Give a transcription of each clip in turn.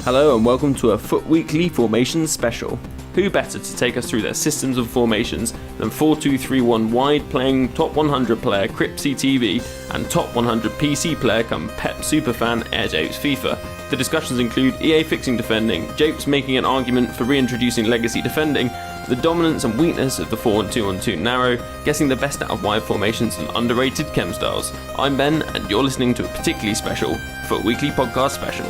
Hello and welcome to a Foot Weekly Formations special. Who better to take us through their systems of formations than 4-2-3-1 wide playing top 100 player CripsyTV and top 100 PC player come Pep superfan AirJapesFIFA. The discussions include EA fixing defending, Japes making an argument for reintroducing legacy defending, the dominance and weakness of the 4-2-1-2 narrow, guessing the best out of wide formations and underrated chem styles. I'm Ben and you're listening to a particularly special Foot Weekly podcast special.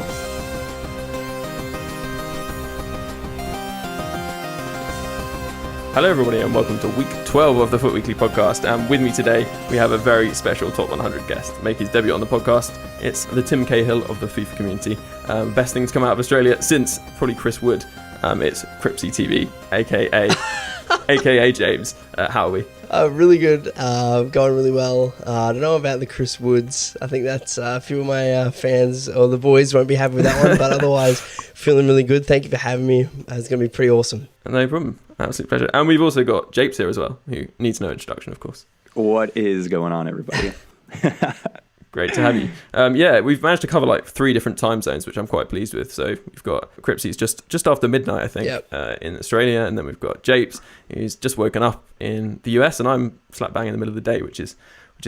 Hello everybody and welcome to week 12 of the Foot Weekly podcast, and with me today we have a very special top 100 guest make his debut on the podcast. It's the Tim Cahill of the FIFA community. Best things come out of Australia since probably Chris Wood. It's CripsyTV, aka James. How are we? Really good, going really well. I don't know about the Chris Woods. I think that's a few of my fans or the boys won't be happy with that one, but otherwise feeling really good. Thank you for having me. It's going to be pretty awesome. No problem. Absolute pleasure. And we've also got Japes here as well, who needs no introduction, of course. What is going on, everybody? Great to have you. Yeah, we've managed to cover like 3 different time zones, which I'm quite pleased with. So we've got Cripsy's just after midnight, I think, in Australia, and then we've got Japes, who's just woken up in the US, and I'm slap bang in the middle of the day, which is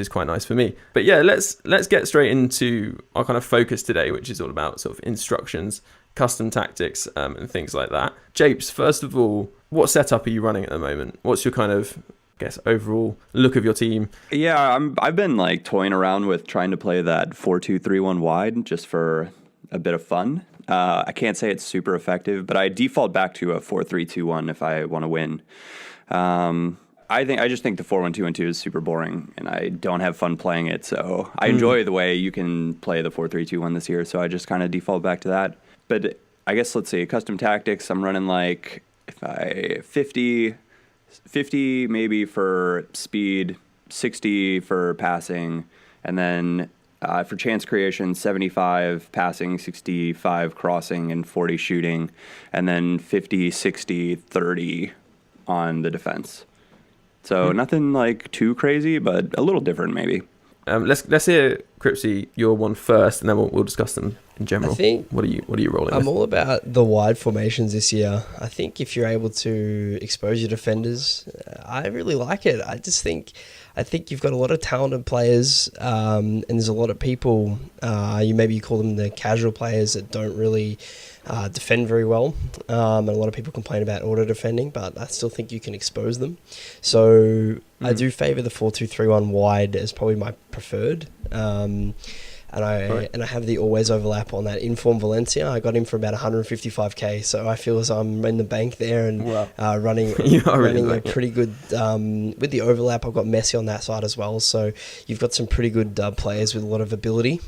quite nice for me. But yeah, let's get straight into our kind of focus today, which is all about sort of instructions, custom tactics, and things like that. Japes, first of all, what setup are you running at the moment? What's your kind of, I guess, overall look of your team? Yeah, I've been like toying around with trying to play that 4-2-3-1 wide just for a bit of fun. I can't say it's super effective, but I default back to a 4-3-2-1 if I want to win. I just think the 4-1-2-1-2 is super boring, and I don't have fun playing it. So I enjoy the way you can play the 4-3-2-1 this year. So I just kind of default back to that. But I guess let's see, custom tactics. I'm running like 50 maybe for speed, 60 for passing, and then for chance creation, 75 passing, 65 crossing, and 40 shooting, and then 50, 60, 30 on the defense. So nothing like too crazy, but a little different maybe. Let's hear Cripsy your one first, and then we'll discuss them in general. I think what are you rolling with? I'm all about the wide formations this year. I think if you're able to expose your defenders, I really like it. I think you've got a lot of talented players, and there's a lot of people. You call them the casual players that don't really defend very well, and a lot of people complain about auto defending, but I still think you can expose them. So I do favour the 4-2-3-1 wide as probably my preferred. And I have the always overlap on that Inform Valencia. I got him for about 155k, so I feel as I'm in the bank there and running a pretty good with the overlap. I've got Messi on that side as well, so you've got some pretty good players with a lot of ability.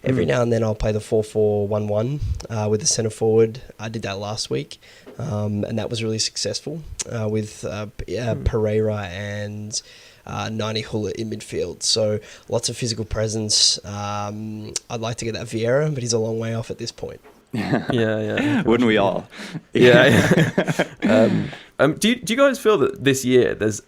Every now and then I'll play the 4-4-1-1 with the centre forward. I did that last week, and that was really successful with Pereira and 90 Hullet in midfield. So lots of physical presence. I'd like to get that Vieira, but he's a long way off at this point. Yeah. Wouldn't we all? Yeah. Do you guys feel that this year there's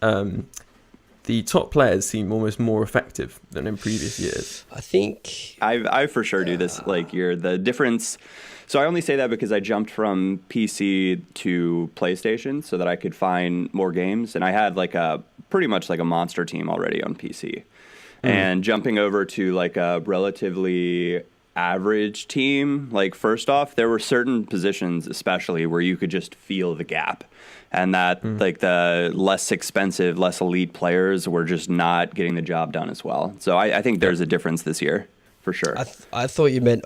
the top players seem almost more effective than in previous years? I think I for sure do this year. The difference. So I only say that because I jumped from PC to PlayStation so that I could find more games, and I had pretty much like a monster team already on PC. And jumping over to like a relatively average team, like first off, there were certain positions especially where you could just feel the gap, and that like the less expensive, less elite players were just not getting the job done as well. So I think there's a difference this year. For sure. I thought you meant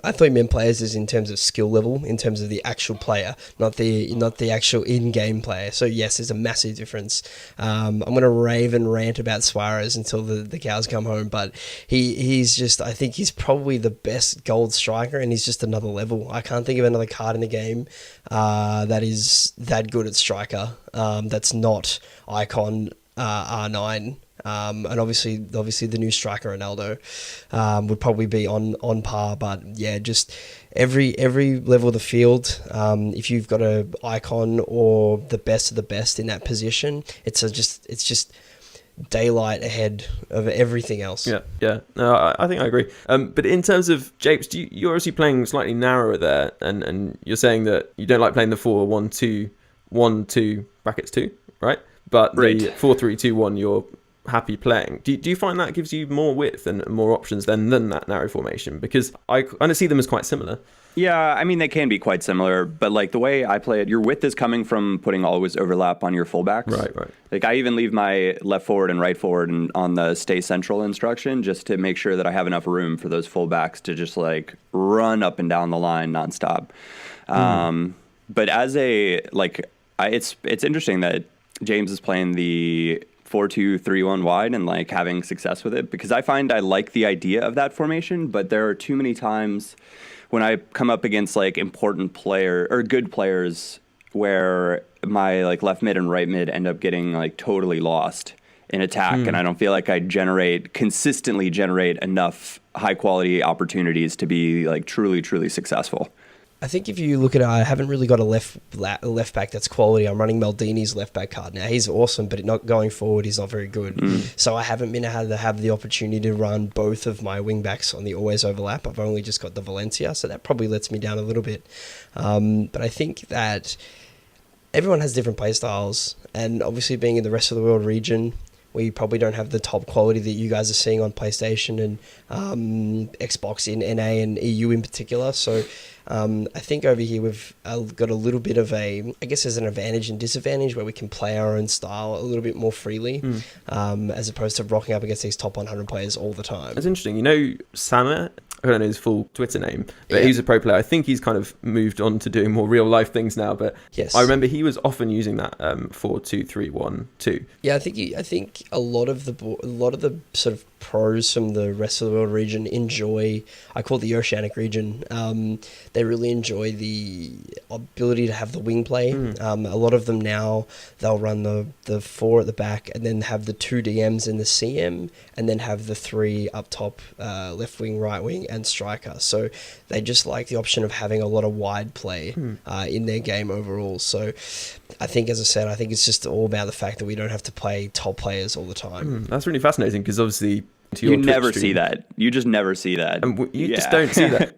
players as in terms of skill level, in terms of the actual player, not the actual in-game player. So yes, there's a massive difference. I'm going to rave and rant about Suarez until the cows come home, but he's just, I think he's probably the best gold striker, and he's just another level. I can't think of another card in the game that is that good at striker. That's not Icon R9. And obviously the new striker Ronaldo would probably be on par, but yeah, just every level of the field, if you've got a icon or the best of the best in that position, it's just daylight ahead of everything else. Yeah. No, I think I agree. But in terms of Japes, you're obviously playing slightly narrower there, and you're saying that you don't like playing the 4-1-2-1-2 brackets 2, right? But Right. the 4-3-2-1 you're happy playing. Do you find that gives you more width and more options than that narrow formation? Because I kind of see them as quite similar. Yeah, I mean, they can be quite similar, but like the way I play it, your width is coming from putting always overlap on your fullbacks. Right. Like I even leave my left forward and right forward on the stay central instruction just to make sure that I have enough room for those fullbacks to just like run up and down the line nonstop. But as it's interesting that James is playing the 4-2-3-1 wide and like having success with it, because I find I like the idea of that formation, but there are too many times when I come up against like important player or good players where my like left mid and right mid end up getting like totally lost in attack, and I don't feel like I consistently generate enough high quality opportunities to be like truly successful. I think if you look at it, I haven't really got a left back that's quality. I'm running Maldini's left back card now. He's awesome, but not going forward, he's not very good. So I haven't been able to have the opportunity to run both of my wing backs on the always overlap. I've only just got the Valencia, so that probably lets me down a little bit. But I think that everyone has different play styles, and obviously being in the rest of the world region, we probably don't have the top quality that you guys are seeing on PlayStation and Xbox in NA and EU in particular. So I think over here we've got a little bit of I guess there's an advantage and disadvantage where we can play our own style a little bit more freely, as opposed to rocking up against these top 100 players all the time. It's interesting. You know, Samer, I don't know his full Twitter name, but he's a pro player. I think he's kind of moved on to doing more real life things now. But yes, I remember he was often using that 4-2-3-1-2. Yeah, I think a lot of the sort of pros from the rest of the world region enjoy. I call it the Oceanic region. They really enjoy the ability to have the wing play. A lot of them now, they'll run the 4 at the back and then have the 2 DMs in the CM and then have the 3 up top, left wing, right wing, and striker. So they just like the option of having a lot of wide play in their game overall. So I think, as I said, I think it's just all about the fact that we don't have to play top players all the time. That's really fascinating, because obviously you never see that. You just never see that. And you just don't see that.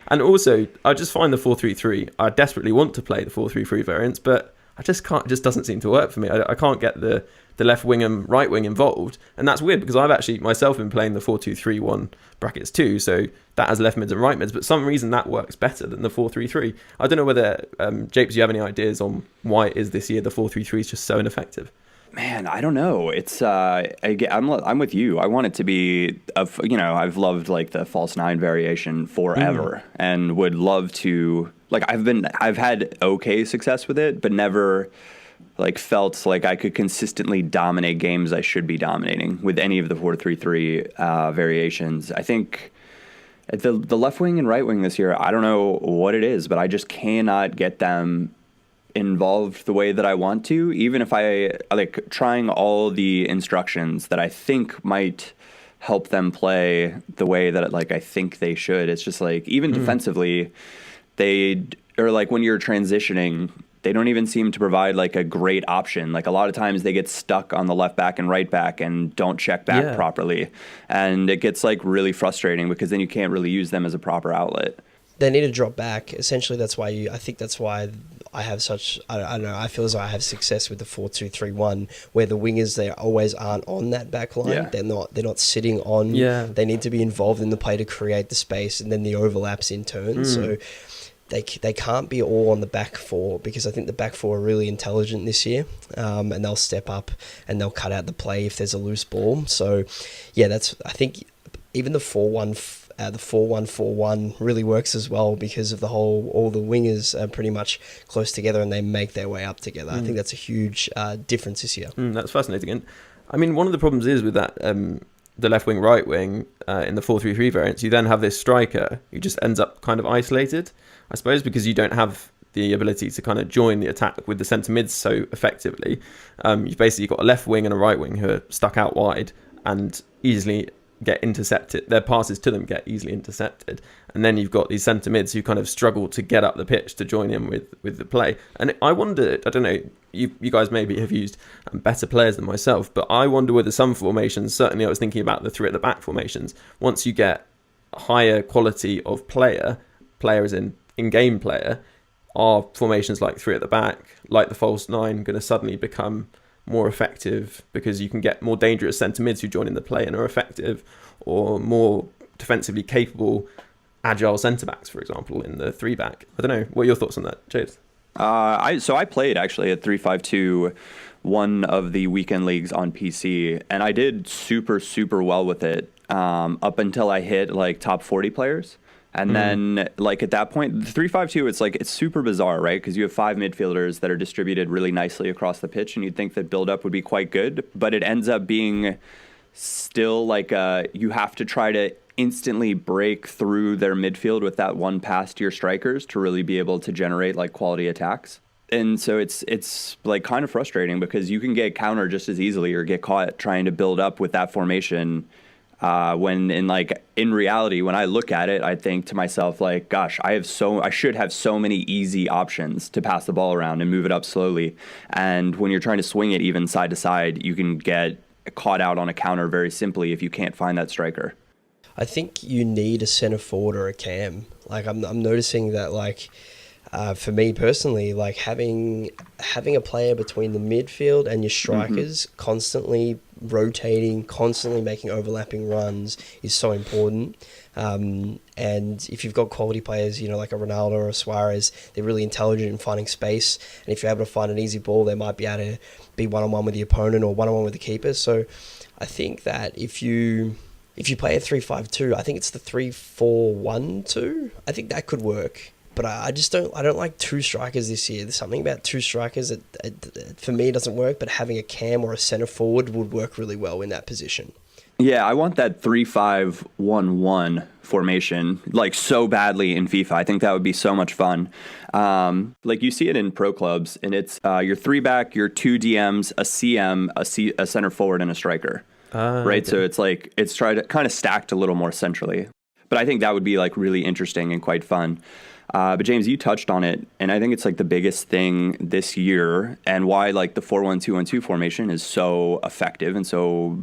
And also, I just find the 4-3-3, I desperately want to play the 4-3-3 variants, but I just can't. It just doesn't seem to work for me. I can't get the left wing and right wing involved, and that's weird because I've actually myself been playing the 4-2-3-1 brackets too, so that has left mids and right mids, but for some reason that works better than the 4-3-3. I don't know whether Japes, you have any ideas on why it is this year the 4-3-3 is just so ineffective? Man, I don't know. It's I'm with you. I want it to be I've loved like the false 9 variation forever, and would love to like I've had okay success with it, but never like felt like I could consistently dominate games I should be dominating with any of the 4-3-3 variations. I think the left wing and right wing this year, I don't know what it is, but I just cannot get them involved the way that I want to, even if I like trying all the instructions that I think might help them play the way that like I think they should. It's just like even defensively, or like when you're transitioning, they don't even seem to provide like a great option. Like a lot of times they get stuck on the left back and right back and don't check back properly. And it gets like really frustrating because then you can't really use them as a proper outlet. They need to drop back. Essentially, that's why I think that's why I have such, I don't know, I feel as though I have success with the 4-2-3-1, where the wingers, they always aren't on that back line. Yeah. They're not sitting on. Yeah. They need to be involved in the play to create the space, and then the overlaps in turn. So they can't be all on the back 4, because I think the back 4 are really intelligent this year, and they'll step up and they'll cut out the play if there's a loose ball. So yeah, I think even the 4-1-4-1 really works as well, because of all the wingers are pretty much close together and they make their way up together. I think that's a huge difference this year. That's fascinating. And I mean, one of the problems is with that, the left wing, right wing in the 4-3-3 variants, you then have this striker who just ends up kind of isolated, I suppose, because you don't have the ability to kind of join the attack with the centre mids so effectively. You've basically got a left wing and a right wing who are stuck out wide and easily get intercepted, their passes to them get easily intercepted, and then you've got these centre mids who kind of struggle to get up the pitch to join in with the play. And I wonder, I don't know, you guys maybe have used better players than myself, but I wonder whether some formations, certainly I was thinking about the three at the back formations, once you get higher quality of player as in-game player, are formations like three at the back, like the false nine, going to suddenly become more effective because you can get more dangerous centre mids who join in the play and are effective, or more defensively capable, agile centre backs, for example, in the three back? I don't know. What are your thoughts on that, Japes? I played actually at 3-5-2 one of the weekend leagues on PC, and I did super well with it up until I hit like top 40 players. And then, like, at that point, the 3-5-2, it's super bizarre, right? Because you have 5 midfielders that are distributed really nicely across the pitch, and you'd think that build-up would be quite good, but it ends up being still like you have to try to instantly break through their midfield with that one pass to your strikers to really be able to generate, like, quality attacks. And so it's like kind of frustrating because you can get countered just as easily or get caught trying to build up with that formation. When in reality, when I look at it, I think to myself, like, gosh, I should have so many easy options to pass the ball around and move it up slowly. And when you're trying to swing it even side to side, you can get caught out on a counter very simply if you can't find that striker. I think you need a centre forward or a cam. Like I'm noticing that, like, for me personally, like having a player between the midfield and your strikers constantly rotating, constantly making overlapping runs is so important. And if you've got quality players, you know, like a Ronaldo or a Suarez, they're really intelligent in finding space. And if you're able to find an easy ball, they might be able to be one-on-one with the opponent or one-on-one with the keeper. So I think that if you play a 3-5-2, I think it's the 3-4-1-2. I think that could work. But I don't like two strikers this year. There's something about two strikers that for me, it doesn't work, but having a cam or a centre forward would work really well in that position. Yeah, I want that 3-5-1-1 formation like so badly in FIFA. I think that would be so much fun. Like you see it in pro clubs, and it's your 3-back, your 2 DMs, a CM, a center forward, and a striker. Right? Okay. So it's tried to kind of stacked a little more centrally. But I think that would be like really interesting and quite fun. But James, you touched on it, and I think it's like the biggest thing this year, and why like the 4-1-2-1-2 formation is so effective and so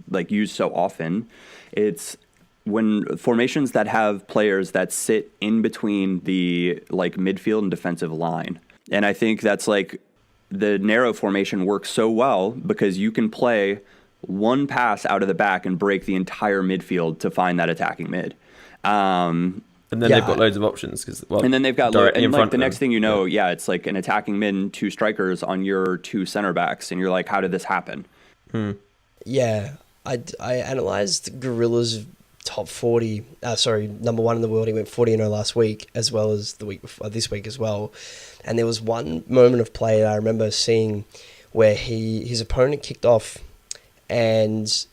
like used so often. It's when formations that have players that sit in between the like midfield and defensive line, and I think that's like the narrow formation works so well because you can play one pass out of the back and break the entire midfield to find that attacking mid. And then they've got loads of options and then they've got and like the next thing you know, it's like an attacking mid and 2 strikers on your 2 center backs, and you're like, how did this happen? Yeah, I analyzed Gorilla's top 40. Number 1 in the world. He went 40-0 last week, as well as the week before, this week as well. And there was one moment of play that I remember seeing where his opponent kicked off, and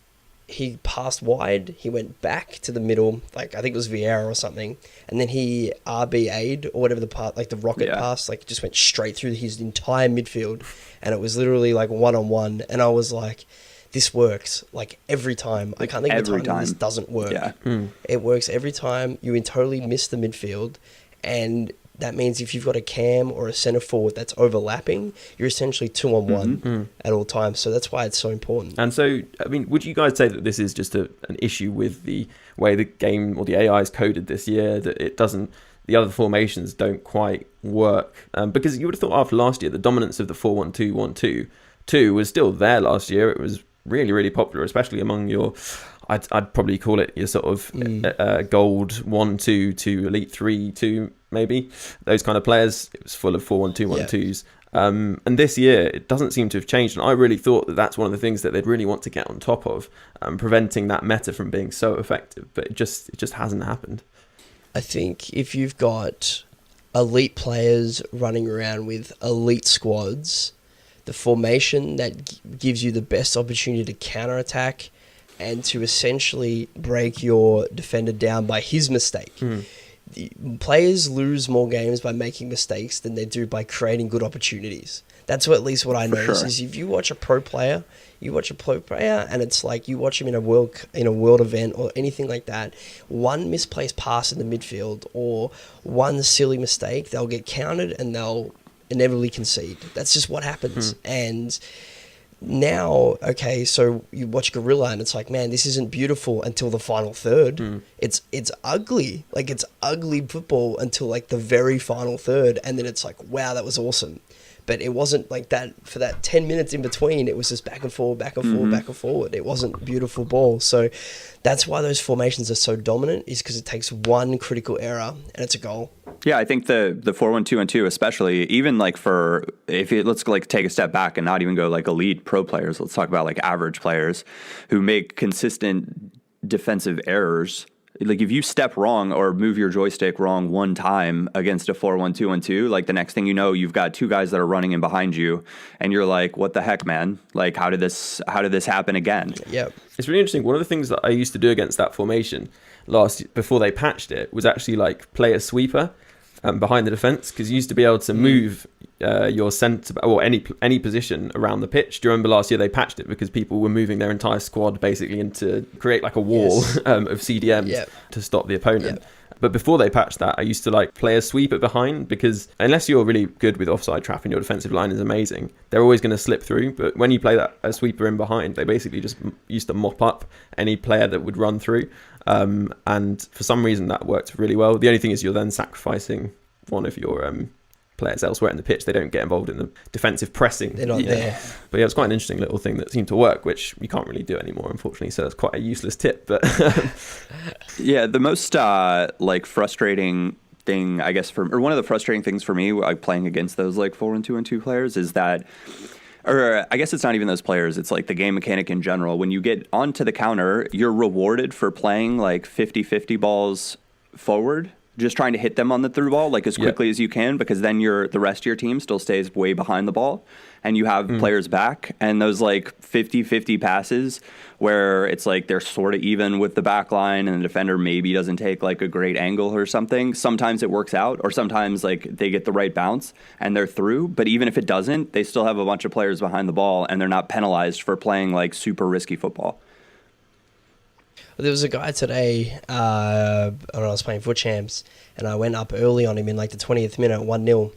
he passed wide, he went back to the middle, like I think it was Vieira or something, and then he RBA'd or whatever the part, like the rocket pass, like just went straight through his entire midfield, and it was literally like one-on-one, and I was like, this works like every time. I can't think of a time this doesn't work. It works every time. You totally miss the midfield, and that means if you've got a cam or a centre forward that's overlapping, you're essentially 2-on-1 at all times. So that's why it's so important. And so, I mean, would you guys say that this is just an issue with the way the game or the AI is coded this year, that it doesn't, the other formations don't quite work? Because you would have thought after last year, the dominance of the 4-1-2-1-2 was still there last year. It was really, really popular, especially among your... I'd probably call it your sort of gold 1-2 to elite 3-2, maybe. Those kind of players. It was full of 4-1-2-1-2s. And this year, it doesn't seem to have changed. And I really thought that that's one of the things that they'd really want to get on top of, preventing that meta from being so effective. But it just hasn't happened. I think if you've got elite players running around with elite squads, the formation that gives you the best opportunity to counterattack and to essentially break your defender down by his mistake. The players lose more games by making mistakes than they do by creating good opportunities. That's what, at least what I notice sure. is if you watch a pro player, and it's like you watch him in a world event or anything like that, one misplaced pass in the midfield or one silly mistake, they'll get counted and they'll inevitably concede. That's just what happens. And now, okay, so you watch Gorilla and it's like, man, this isn't beautiful until the final third. It's ugly. Like, it's ugly football until like the very final third, and then it's like, wow, that was awesome. But it wasn't like that for that 10 minutes in between. It was just back and forward, back and forward, back and forward. It wasn't beautiful ball. So that's why those formations are so dominant, is because it takes one critical error and it's a goal. Yeah, I think the 4-1-2-1-2 especially, even like for, let's like take a step back and not even go like elite pro players. Let's talk about like average players who make consistent defensive errors. Like if you step wrong or move your joystick wrong one time against a 4-1-2-1-2, like the next thing you know, you've got two guys that are running in behind you, and you're like, "What the heck, man? Like, how did this happen again?" Yeah, it's really interesting. One of the things that I used to do against that formation before they patched it was actually like play a sweeper behind the defense, because you used to be able to move your centre or any position around the pitch. Do you remember last year they patched it because people were moving their entire squad basically into create like a wall of CDMs to stop the opponent? But before they patched that, I used to like play a sweeper behind, because unless you're really good with offside trap and your defensive line is amazing, they're always going to slip through. But when you play a sweeper in behind, they basically just used to mop up any player that would run through. And for some reason that worked really well. The only thing is you're then sacrificing one of your players elsewhere in the pitch. They don't get involved in the defensive pressing. They're not there. But yeah, it's quite an interesting little thing that seemed to work, which you can't really do anymore, unfortunately. So it's quite a useless tip. But yeah, the most like frustrating thing, I guess, or one of the frustrating things for me, like playing against those like 4-1-2-1-2 players, is that, or I guess it's not even those players, it's like the game mechanic in general. When you get onto the counter, you're rewarded for playing like 50-50 balls forward, just trying to hit them on the through ball like as quickly as you can, because then the rest of your team still stays way behind the ball and you have players back. And those like 50-50 passes where it's like they're sort of even with the back line and the defender maybe doesn't take like a great angle or something. Sometimes it works out, or sometimes like they get the right bounce and they're through. But even if it doesn't, they still have a bunch of players behind the ball and they're not penalized for playing like super risky football. There was a guy today, when I was playing Foot Champs, and I went up early on him in like the 20th minute, 1-0.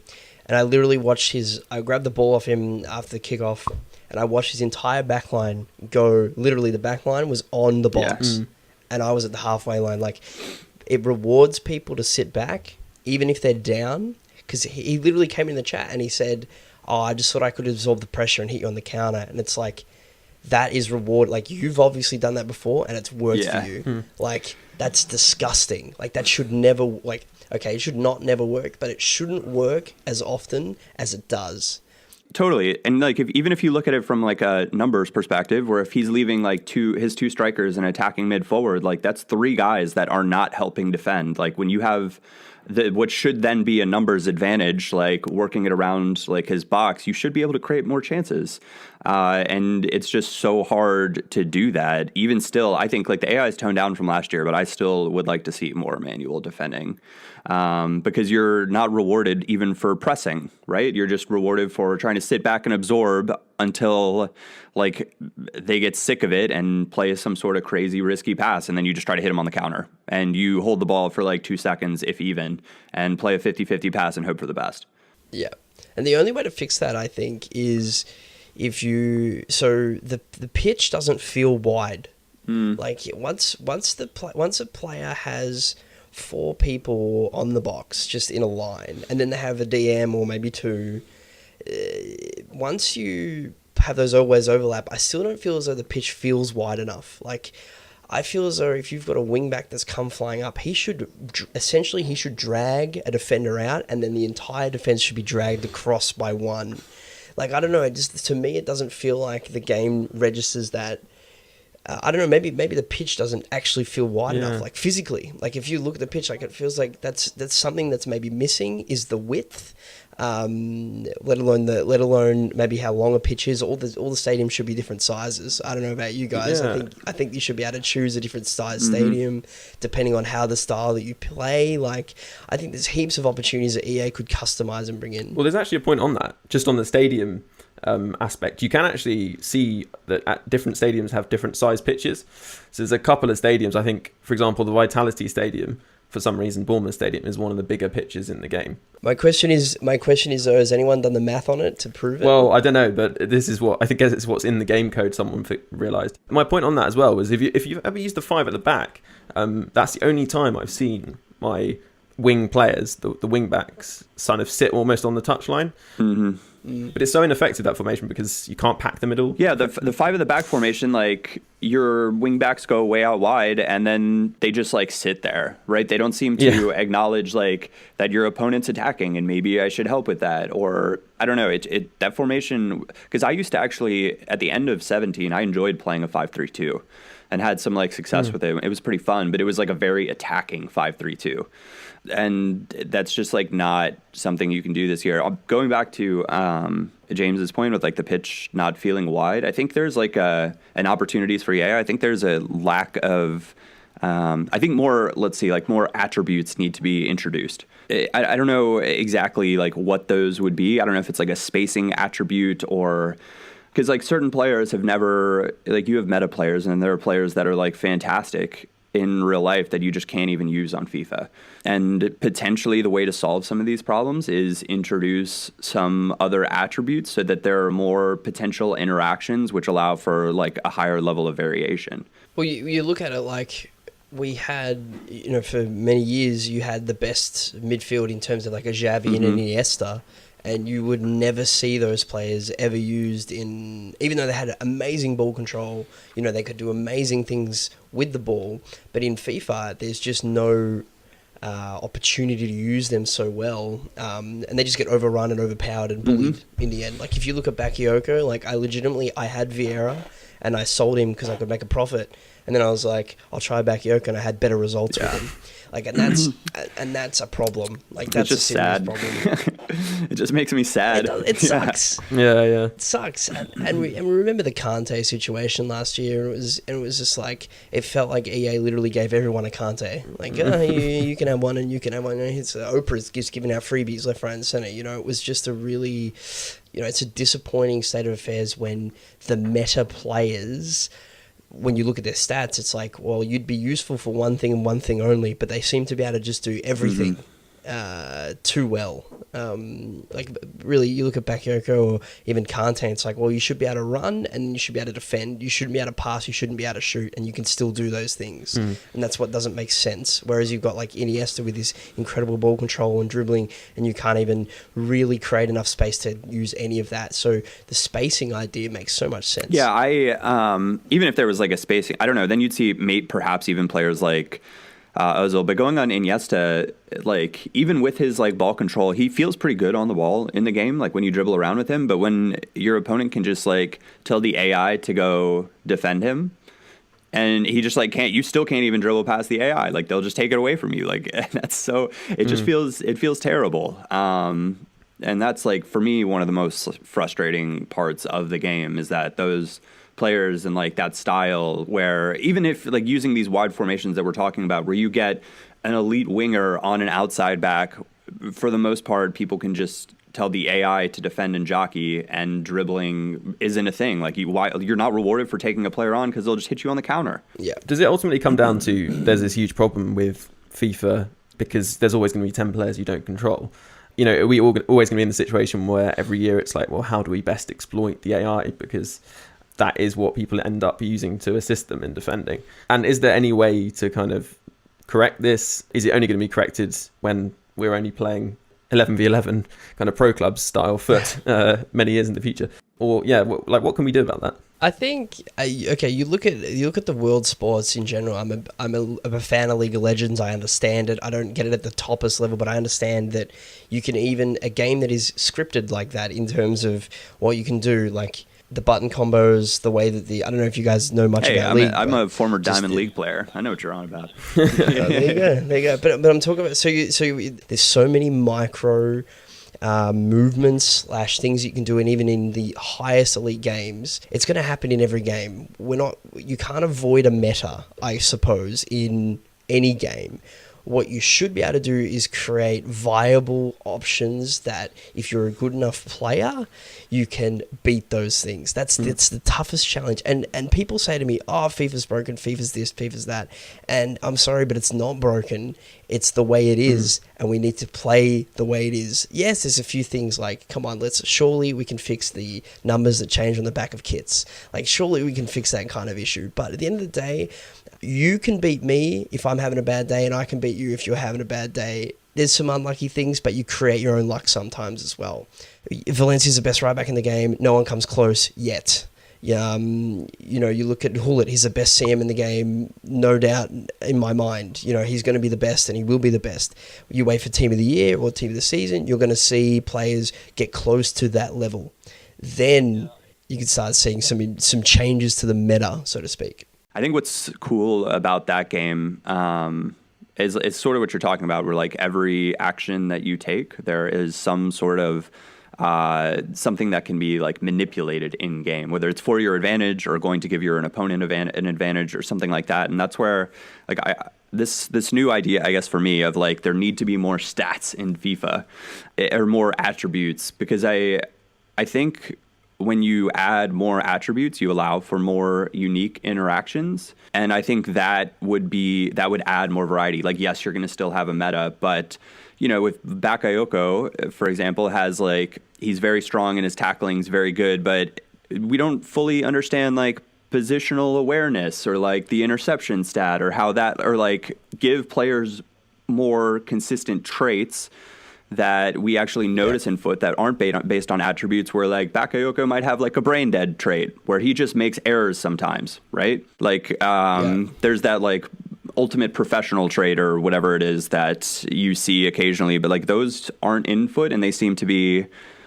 And I literally watched I grabbed the ball off him after the kickoff, and I watched his entire backline go, literally the backline was on the box. And I was at the halfway line. Like, it rewards people to sit back, even if they're down, because he literally came in the chat and he said, "Oh, I just thought I could absorb the pressure and hit you on the counter." And it's like, that is reward. Like, you've obviously done that before and it's worked for you. Like, that's disgusting. Like, that should never, like, okay, it should not never work, but it shouldn't work as often as it does. Totally. And like, even if you look at it from like a numbers perspective, where if he's leaving like his two strikers and attacking mid forward, like that's three guys that are not helping defend. Like, when you have what should then be a numbers advantage, like working it around like his box, you should be able to create more chances. And it's just so hard to do that. Even still, I think like the AI is toned down from last year, but I still would like to see more manual defending, because you're not rewarded even for pressing, right? You're just rewarded for trying to sit back and absorb until like they get sick of it and play some sort of crazy risky pass, and then you just try to hit them on the counter and you hold the ball for like 2 seconds, if even, and play a 50-50 pass and hope for the best. Yeah. And the only way to fix that, I think, is if the pitch doesn't feel wide. Like, once a player has 4 people on the box just in a line, and then they have a DM or maybe 2, once you have those always overlap, I still don't feel as though the pitch feels wide enough. Like, I feel as though if you've got a wing back that's come flying up, he should drag a defender out, and then the entire defense should be dragged across by one. Like, I don't know, to me it doesn't feel like the game registers that I don't know, maybe the pitch doesn't actually feel wide enough, like physically. Like if you look at the pitch, like it feels like that's something that's maybe missing is the width. Let alone maybe how long a pitch is. All the stadiums should be different sizes. I don't know about you guys. I think you should be able to choose a different size stadium depending on how the style that you play. Like I think there's heaps of opportunities that EA could customize and bring in. Well, there's actually a point on that. Just on the stadium aspect, you can actually see that at different stadiums have different size pitches. So there's a couple of stadiums. I think, for example, the Vitality Stadium. For some reason, Bournemouth Stadium is one of the bigger pitches in the game. My question is though, has anyone done the math on it to prove it? Well, I don't know, but this is what I think it's what's in the game code. Someone realised. My point on that as well was if you've ever used the 5 at the back, that's the only time I've seen my wing players, the wing backs, kind of sit almost on the touchline. But it's so ineffective, that formation, because you can't pack the middle. Yeah, the 5 at the back formation, like your wing backs go way out wide and then they just like sit there, right? They don't seem to acknowledge like that your opponent's attacking and maybe I should help with that. Or I don't know, that formation, because I used to actually, at the end of 17, I enjoyed playing a 5-3-2 and had some like success with it. It was pretty fun, but it was like a very attacking 5-3-2. And that's just like not something you can do this year. Going back to James's point with like the pitch not feeling wide, I think there's like an opportunities for EA. I think there's a lack of, I think more attributes need to be introduced. I don't know exactly like what those would be. I don't know if it's like a spacing attribute or... Because like certain players have never, like you have meta players and there are players that are like fantastic in real life that you just can't even use on FIFA. And potentially the way to solve some of these problems is introduce some other attributes so that there are more potential interactions which allow for like a higher level of variation. Well, you look at it like we had, for many years you had the best midfield in terms of like a Xavi and an Iniesta. And you would never see those players ever used in, even though they had amazing ball control, they could do amazing things with the ball. But in FIFA, there's just no opportunity to use them so well. And they just get overrun and overpowered and bullied in the end. Like if you look at Bakayoko, like I had Vieira and I sold him because I could make a profit. And then I was like, I'll try Bakayoko, and I had better results with him. Like, and that's a problem. Like that's just a serious sad. problem. It just makes me sad. It sucks. Yeah. It sucks. And we remember the Kante situation last year. It was just like it felt like EA literally gave everyone a Kante. Like you can have one and you can have one. It's Oprah's just giving out freebies left, right, and center. It was just a really, it's a disappointing state of affairs when the meta players. When you look at their stats, it's like, well, you'd be useful for one thing and one thing only, but they seem to be able to just do everything too well. Like, really, you look at Bakayoko or even Kante, it's like, well, you should be able to run and you should be able to defend. You shouldn't be able to pass, you shouldn't be able to shoot, and you can still do those things. And that's what doesn't make sense. Whereas you've got, like, Iniesta with this incredible ball control and dribbling, and you can't even really create enough space to use any of that. So the spacing idea makes so much sense. Yeah, even if there was, like, a spacing, I don't know, then you'd see perhaps even players like Ozil. But going on Iniesta, like even with his like ball control, he feels pretty good on the ball in the game, like when you dribble around with him. But when your opponent can just like tell the AI to go defend him, and he just like you still can't even dribble past the AI. Like they'll just take it away from you. Like that's so it just feels terrible. And that's like for me one of the most frustrating parts of the game is that those players and like that style where even if like using these wide formations that we're talking about where you get an elite winger on an outside back, for the most part people can just tell the AI to defend and jockey, and dribbling isn't a thing. Like you're not rewarded for taking a player on because they'll just hit you on the counter. Yeah. Does it ultimately come down to there's this huge problem with FIFA because there's always going to be 10 players you don't control? Are we always going to be in the situation where every year it's like, well, how do we best exploit the AI? Because that is what people end up using to assist them in defending. And is there any way to kind of correct this? Is it only going to be corrected when we're only playing 11v11 kind of pro club style foot many years in the future? Or what can we do about that? I think you look at the world sports in general. I'm a fan of League of Legends. I understand it. I don't get it at the toppest level, but I understand that you can even a game that is scripted like that in terms of what you can do. Like the button combos, the way that I don't know if you guys know much about League. I'm a former Diamond League player. I know what you're on about. There you go. But I'm talking about, there's so many micro movements / things you can do, and even in the highest elite games, it's going to happen in every game. You can't avoid a meta, I suppose, in any game. What you should be able to do is create viable options that if you're a good enough player, you can beat those things. That's the toughest challenge. And people say to me, oh, FIFA's broken, FIFA's this, FIFA's that. And I'm sorry, but it's not broken. It's the way it is, and we need to play the way it is. Yes, there's a few things like, come on, surely we can fix the numbers that change on the back of kits. Like, surely we can fix that kind of issue. But at the end of the day, you can beat me if I'm having a bad day, and I can beat you if you're having a bad day. There's some unlucky things, but you create your own luck sometimes as well. Valencia's the best right back in the game. No one comes close yet. You look at Hullet, he's the best CM in the game, no doubt in my mind. He's going to be the best, and he will be the best. You wait for Team of the Year or Team of the Season, you're going to see players get close to that level. Then you can start seeing some changes to the meta, so to speak. I think what's cool about that game is it's sort of what you're talking about, where like every action that you take, there is some sort of something that can be like manipulated in game, whether it's for your advantage or going to give your opponent an advantage or something like that. And that's where like this new idea, I guess, for me, of like there need to be more stats in FIFA or more attributes, because I think when you add more attributes, you allow for more unique interactions. And I think that would add more variety. Like, yes, you're going to still have a meta, but with Bakayoko, for example, he's very strong and his tackling is very good, but we don't fully understand like positional awareness or like the interception stat or how that, or like give players more consistent traits that we actually notice in foot that aren't based on attributes, where like Bakayoko might have like a brain dead trait where he just makes errors sometimes, right? Like there's that like ultimate professional trait or whatever it is that you see occasionally, but like those aren't in foot, and they seem to be,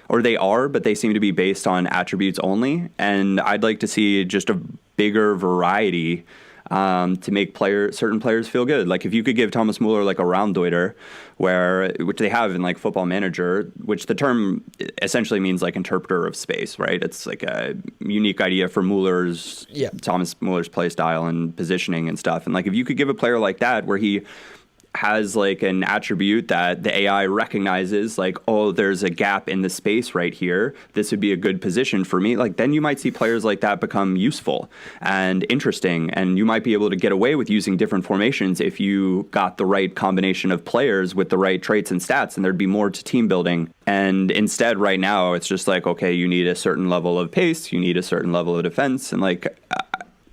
or they are, but they seem to be based on attributes only. And I'd like to see just a bigger variety to make certain players feel good. Like if you could give Thomas Muller like a Raumdeuter, which they have in like Football Manager, which the term essentially means like interpreter of space, right? It's like a unique idea for Thomas Muller's play style and positioning and stuff. And like if you could give a player like that, where he has like an attribute that the AI recognizes, like, oh, there's a gap in the space right here, this would be a good position for me, like then you might see players like that become useful and interesting, and you might be able to get away with using different formations if you got the right combination of players with the right traits and stats, and there'd be more to team building. And instead right now it's just like, okay, you need a certain level of pace, you need a certain level of defense, and like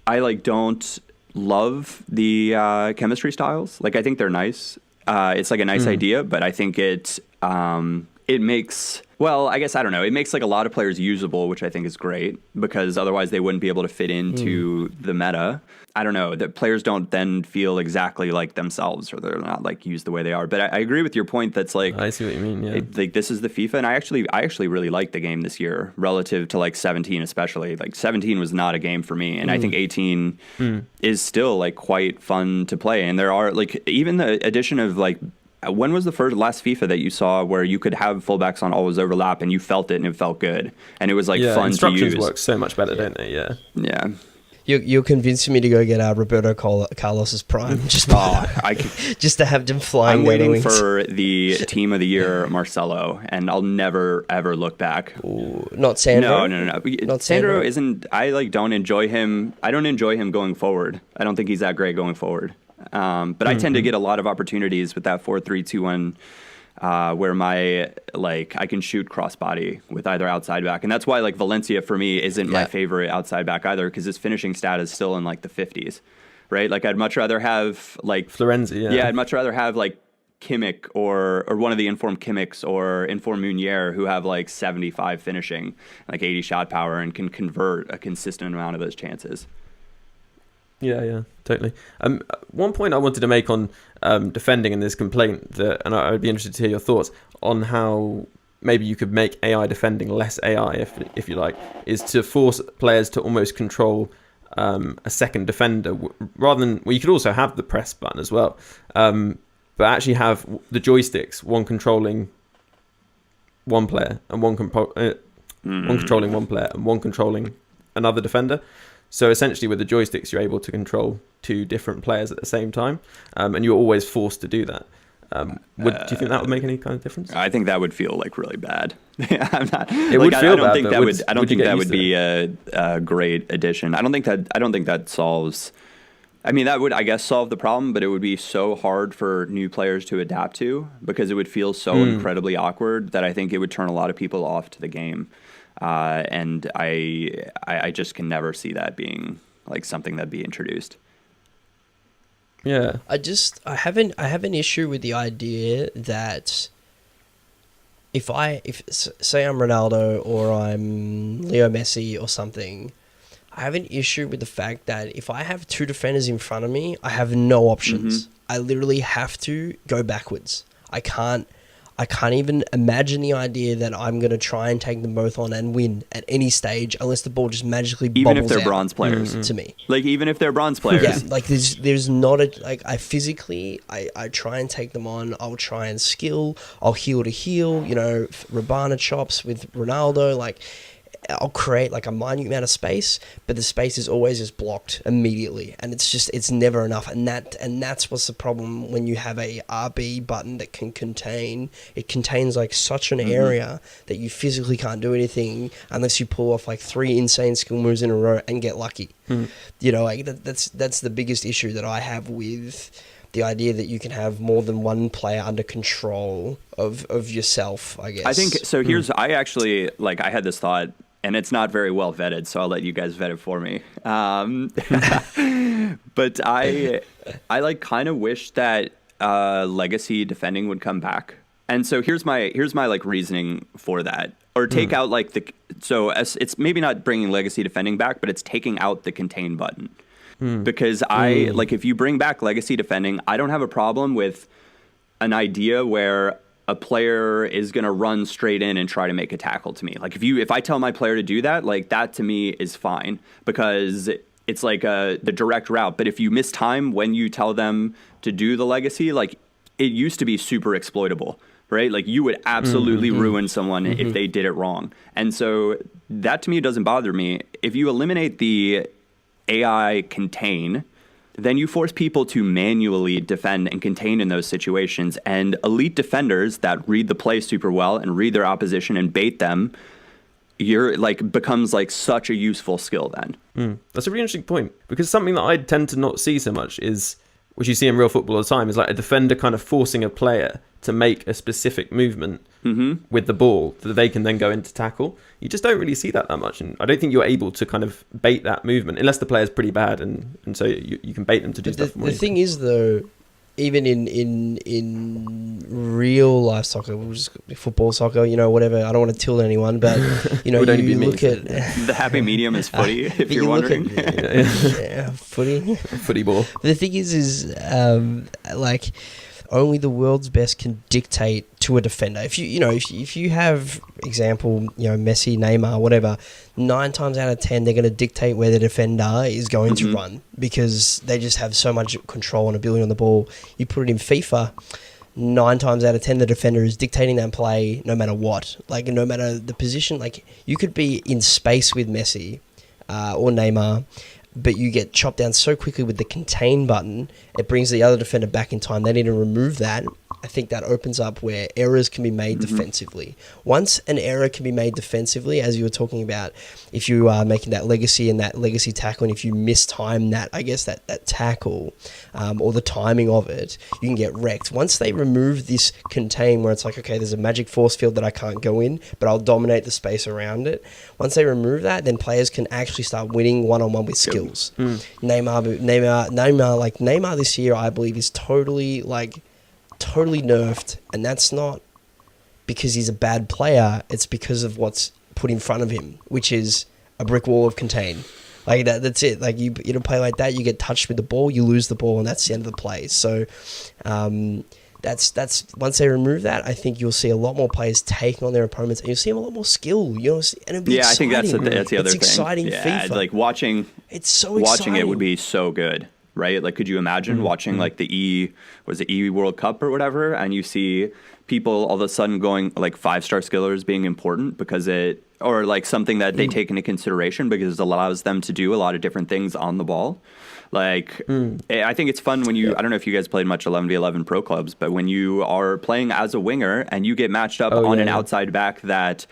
I like don't love the chemistry styles. Like I think they're nice. It's like a nice idea, but I think it makes, well, I guess, I don't know, it makes like a lot of players usable, which I think is great, because otherwise they wouldn't be able to fit into the meta. I don't know, that players don't then feel exactly like themselves, or they're not like used the way they are. But I agree with your point. That's like, I see what you mean. Yeah, like this is the FIFA, and I actually really like the game this year relative to like 17, especially. Like 17 was not a game for me, and I think 18 is still like quite fun to play. And there are like even the addition of like, when was the last FIFA that you saw where you could have fullbacks on always overlap and you felt it and it felt good and it was like fun to use? Instructions work so much better, don't they? Yeah. You're convincing me to go get Roberto Carlos's prime just to have them flying. I'm waiting for the Team of the Year Marcelo, and I'll never ever look back. Ooh, not Sandro. No. Not Sandro isn't. I like don't enjoy him. I don't enjoy him going forward. I don't think he's that great going forward. But I tend to get a lot of opportunities with that 4-3-2-1. Where I can shoot crossbody with either outside back. And that's why like Valencia for me isn't my favorite outside back either, because his finishing stat is still in like the 50s, right? Like I'd much rather have like Florenzi. Yeah, I'd much rather have like Kimmich or one of the informed Kimmichs or informed Meunier, who have like 75 finishing, like 80 shot power, and can convert a consistent amount of those chances. Yeah, totally. One point I wanted to make on defending in this complaint, and I would be interested to hear your thoughts on how maybe you could make AI defending less AI, if you like, is to force players to almost control a second defender rather than. Well, you could also have the press button as well, but actually have the joysticks, one controlling one player and one controlling one player and one controlling another defender. So essentially, with the joysticks, you're able to control two different players at the same time, and you're always forced to do that. Do you think that would make any kind of difference? I think that would feel like really bad. I'm not. It would feel bad. I don't think that would be a great addition. I don't think that solves. I mean, that would, I guess, solve the problem, but it would be so hard for new players to adapt to because it would feel so incredibly awkward that I think it would turn a lot of people off to the game. And I just can never see that being like something that'd be introduced. Yeah. I have an issue with the idea that if say I'm Ronaldo or I'm Leo Messi or something, I have an issue with the fact that if I have two defenders in front of me, I have no options. I literally have to go backwards. I can't even imagine the idea that I'm going to try and take them both on and win at any stage unless the ball just magically bubbles out. Even if they're bronze players. To me. Like, even if they're bronze players. Yeah, like there's not a... Like, I physically, I try and take them on. I'll try and skill. I'll heel to heel. You know, Rabana chops with Ronaldo. Like, I'll create like a minute amount of space, but the space is always just blocked immediately, and it's never enough. And that's what's the problem when you have a RB button that contains like such an area that you physically can't do anything unless you pull off like 3 insane skill moves in a row and get lucky. You know, like that's the biggest issue that I have with the idea that you can have more than one player under control of yourself, I guess. I think so. I actually, like, I had this thought, and it's not very well vetted, so I'll let you guys vet it for me. But I like kind of wish that legacy defending would come back. And so here's my like reasoning for that. Or take out like it's maybe not bringing legacy defending back, but it's taking out the contain button. Because like, if you bring back legacy defending, I don't have a problem with an idea where a player is going to run straight in and try to make a tackle to me. Like, if I tell my player to do that, like, that to me is fine because it's like the direct route. But if you miss time when you tell them to do the legacy, like, it used to be super exploitable, right? Like, you would absolutely ruin someone if they did it wrong. And so that to me doesn't bother me. If you eliminate the AI contain, then you force people to manually defend and contain in those situations. And elite defenders that read the play super well and read their opposition and bait them, becomes like such a useful skill then. That's a really interesting point, because something that I tend to not see so much is, which you see in real football all the time, is like a defender kind of forcing a player to make a specific movement with the ball that they can then go into tackle. You just don't really see that much, and I don't think you're able to kind of bait that movement unless the player's pretty bad, and so you can bait them to do stuff. The thing is, though, even in real life soccer, we'll just football, soccer, you know, whatever. I don't want to tilt anyone, but you know, you look at the happy medium is footy. If you're wondering, footy ball. The thing is like, only the world's best can dictate to a defender. If you have example, you know, Messi, Neymar, whatever, 9 times out of 10 they're going to dictate where the defender is going to run because they just have so much control and ability on the ball. You put it in FIFA, 9 times out of 10 the defender is dictating that play no matter what. Like, no matter the position. Like, you could be in space with Messi or Neymar, but you get chopped down so quickly with the contain button, it brings the other defender back in time. They need to remove that. I think that opens up where errors can be made defensively. Once an error can be made defensively, as you were talking about, if you are making that legacy and that legacy tackle, and if you mistime that, I guess that tackle or the timing of it, you can get wrecked. Once they remove this contain, where it's like, okay, there's a magic force field that I can't go in, but I'll dominate the space around it. Once they remove that, then players can actually start winning one-on-one with skills. Neymar this year, I believe, is totally nerfed, and that's not because he's a bad player. It's because of what's put in front of him, which is a brick wall of contain. Like, that's it. Like, you don't play like that, you get touched with the ball, you lose the ball, and that's the end of the play. So that's once they remove that, I think you'll see a lot more players taking on their opponents, and you'll see them a lot more skill. And it'll be I exciting. think that's the other it's thing. Exciting FIFA. Like watching it would be so good, right? Like, could you imagine watching like the E World Cup or whatever, and you see people all of a sudden going like 5-star skillers being important because or like something that they take into consideration because it allows them to do a lot of different things on the ball. Like, I think it's fun when I don't know if you guys played much 11v11 pro clubs, but when you are playing as a winger and you get matched up on an outside back that,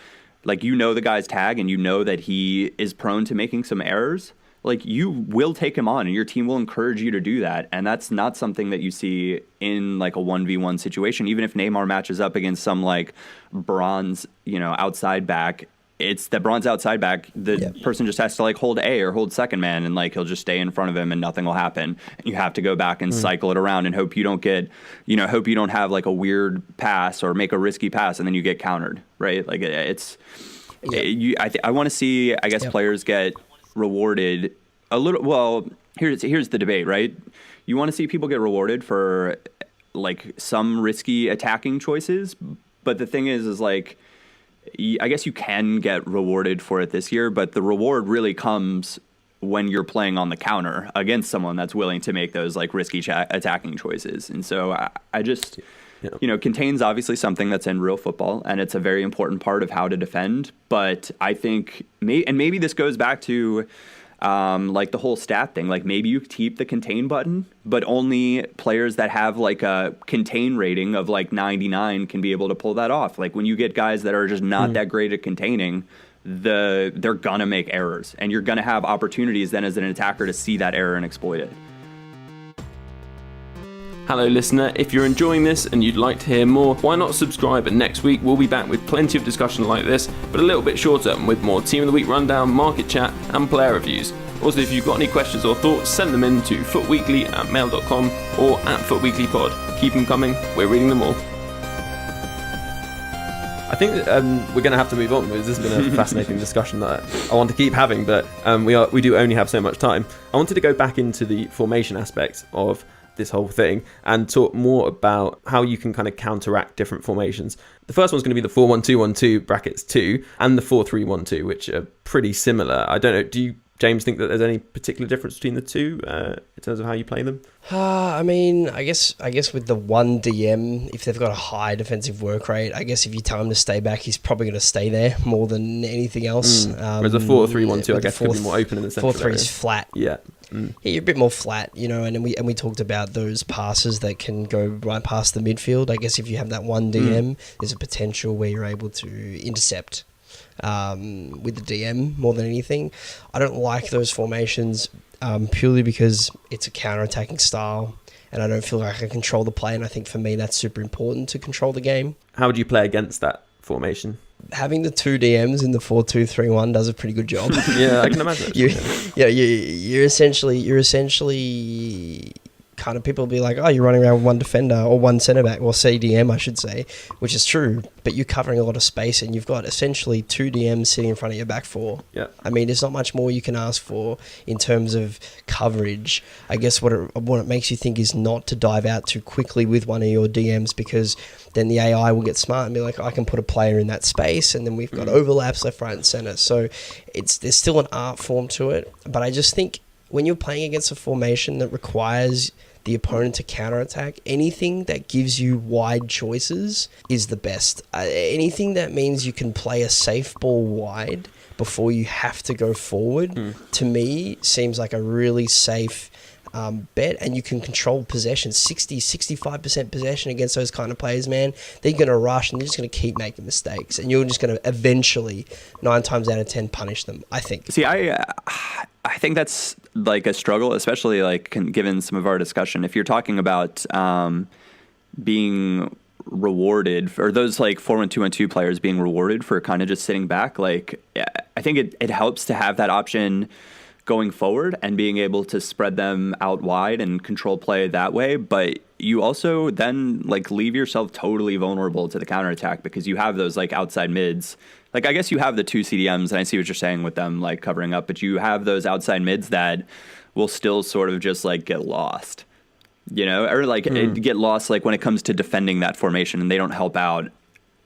like, the guy's tag and that he is prone to making some errors, like, you will take him on and your team will encourage you to do that. And that's not something that you see in like a 1v1 situation. Even if Neymar matches up against some like bronze, outside back, it's the bronze outside back. The person just has to like hold A or hold second man, and like he'll just stay in front of him, and nothing will happen. And you have to go back and cycle it around and hope you don't hope you don't have like a weird pass or make a risky pass, and then you get countered, right? Like I want to see, I guess, players get rewarded a little. Well, here's the debate, right? You want to see people get rewarded for like some risky attacking choices, but the thing is like, I guess you can get rewarded for it this year, but the reward really comes when you're playing on the counter against someone that's willing to make those like risky attacking choices. And so I just, Contain's obviously something that's in real football, and it's a very important part of how to defend. But I think, maybe this goes back to like the whole stat thing. Like, maybe you keep the contain button, but only players that have like a contain rating of like 99 can be able to pull that off. Like, when you get guys that are just not that great at containing, they're gonna make errors, and you're gonna have opportunities then as an attacker to see that error and exploit it. Hello listener, if you're enjoying this and you'd like to hear more, why not subscribe, and next week we'll be back with plenty of discussion like this, but a little bit shorter and with more Team of the Week rundown, market chat and player reviews. Also, if you've got any questions or thoughts, send them in to footweekly@mail.com or @footweeklypod. Keep them coming, we're reading them all. I think we're going to have to move on, because this has been a fascinating discussion that I want to keep having, but we do only have so much time. I wanted to go back into the formation aspect of this whole thing and talk more about how you can kind of counteract different formations. The first one's going to be the 4-1-2-1-2 brackets 2 and the 4-3-1-2, which are pretty similar. I don't know, do you, James, think that there's any particular difference between the two in terms of how you play them? I mean, I guess with the one DM, if they've got a high defensive work rate, I guess if you tell him to stay back, he's probably going to stay there more than anything else. Whereas the 4-3-1-2, I guess, could be more open in the central 4-3 is flat. Yeah. Yeah, you're a bit more flat, and we talked about those passes that can go right past the midfield. I guess if you have that one DM, there's a potential where you're able to intercept with the DM more than anything. I don't like those formations purely because it's a counter-attacking style, and I don't feel like I can control the play, and I think for me that's super important to control the game. How would you play against that formation? Having the two DMs in the 4-2-3-1 does a pretty good job. Yeah, I can imagine. You're essentially kind of, people will be like, oh, you're running around with one defender or one centre back, or CDM, I should say, which is true, but you're covering a lot of space, and you've got essentially two DMs sitting in front of your back four. Yeah. I mean, there's not much more you can ask for in terms of coverage. I guess what it makes you think is not to dive out too quickly with one of your DMs, because then the AI will get smart and be like, I can put a player in that space, and then we've got overlaps left, right, and centre. So there's still an art form to it, but I just think when you're playing against a formation that requires the opponent to counterattack, anything that gives you wide choices is the best. Anything that means you can play a safe ball wide before you have to go forward, to me, seems like a really safe bet, and you can control possession, 65% possession against those kind of players, man. They're going to rush, and they're just going to keep making mistakes, and you're just going to eventually, 9 times out of 10, punish them, I think. See, I think that's like a struggle, especially like given some of our discussion. If you're talking about being rewarded, or those like 4-1-2-1-2 players being rewarded for kind of just sitting back, like I think it helps to have that option going forward and being able to spread them out wide and control play that way. But you also then like leave yourself totally vulnerable to the counterattack, because you have those like outside mids. Like, I guess you have the two CDMs, and I see what you're saying with them like covering up, but you have those outside mids that will still sort of just like get lost. or like get lost like when it comes to defending that formation and they don't help out.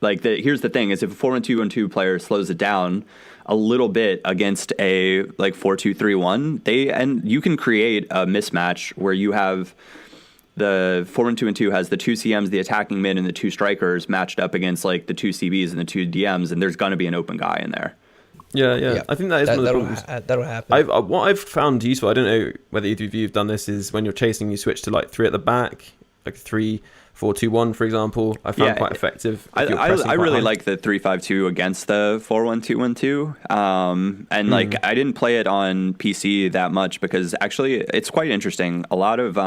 Like here's the thing is if a 4-1-2-1-2 player slows it down a little bit against a like 4-2-3-1, and you can create a mismatch where you have the 4-1-2-1-2 has the 2 CMs, the attacking mid, and the 2 strikers matched up against like the 2 CBs and the 2 DMs, and there's going to be an open guy in there. Yeah. I think that is one of the problems. That'll happen. What I've found useful, I don't know whether either of you have done this, is when you're chasing, you switch to like 3 at the back, like 3-4-2-1, for example. I found quite effective. I really like the 3-5-2 against the 4-1-2-1-2. And like I didn't play it on PC that much because actually it's quite interesting. A lot of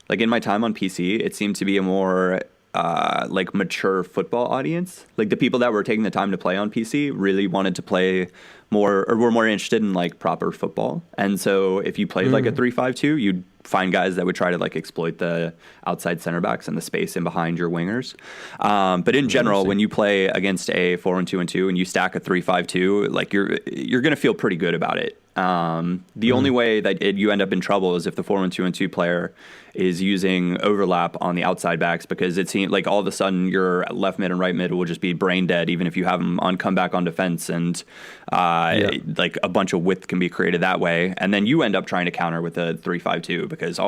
like in my time on PC, it seemed to be a more like mature football audience. Like the people that were taking the time to play on PC really wanted to play more, or were more interested in like proper football. And so if you played like a 3-5-2, you'd find guys that would try to like exploit the outside center backs and the space in behind your wingers. But in general, when you play against a 4-1-2-1-2 and you stack a 3-5-2, like you're going to feel pretty good about it. The only way that you end up in trouble is if the 4-1-2-1-2 player is using overlap on the outside backs, because it seems like all of a sudden your left mid and right mid will just be brain dead, even if you have them on comeback on defense, and like a bunch of width can be created that way. And then you end up trying to counter with a 3-5-2 because,